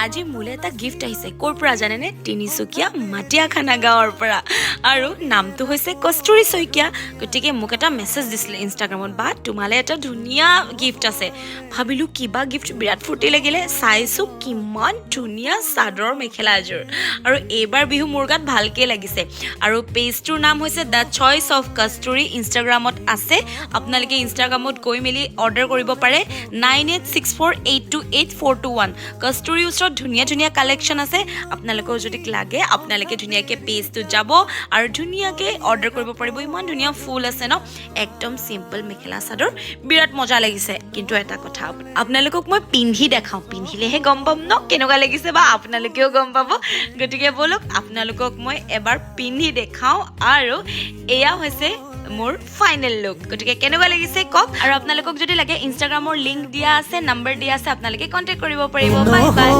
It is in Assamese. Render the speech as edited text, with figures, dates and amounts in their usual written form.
আজি মোলে এটা গিফট আহিছে ক'ৰ পৰা জানেনে তিনিচুকীয়া মাটিয়াখানা গাঁৱৰ পৰা আৰু নামটো হৈছে কস্তুৰী শইকীয়া গতিকে মোক এটা মেছেজ দিছিলে ইনষ্টাগ্ৰামত বা তোমালে এটা ধুনীয়া গিফট আছে ভাবিলোঁ কিবা গিফট বিৰাট ফূৰ্তি লাগিলে চাইছোঁ কিমান ধুনীয়া চাদৰ মেখেলা এযোৰ আৰু এইবাৰ বিহু মোৰ গাত ভালকৈ লাগিছে আৰু পেজটোৰ নাম হৈছে দ্য চইচ অফ কস্তুৰী ইনষ্টাগ্ৰামত আছে আপোনালোকে ইনষ্টাগ্ৰামত গৈ মেলি অৰ্ডাৰ কৰিব পাৰে 9864828421 কস্তুৰীৰ ওচৰত ধুনীয়া ধুনীয়া কালেকশ্যন আছে আপোনালোকৰ যদি লাগে আপোনালোকে ধুনীয়াকৈ পেজটোত যাব আৰু ধুনীয়াকৈ অৰ্ডাৰ কৰিব পাৰিব ইমান ধুনীয়া ফুল আছে ন একদম চিম্পল মেখেলা চাদৰ বিৰাট মজা লাগিছে কিন্তু এটা কথা আপোনালোকক মই পিন্ধি দেখাওঁ পিন্ধিলেহে গম পাম ন কেনেকুৱা লাগিছে বা আপোনালোকেও গম পাব গতিকে বলক আপোনালোকক মই এবাৰ পিন্ধি দেখাওঁ আৰু এয়া হৈছে মোৰ ফাইনেল লুক গতিকে কেনেকুৱা লাগিছে কওক আৰু আপোনালোকক যদি লাগে ইনষ্টাগ্ৰামৰ লিংক দিয়া আছে নম্বৰ দিয়া আছে আপোনালোকে কণ্টেক্ট কৰিব পাৰিব বাই বাই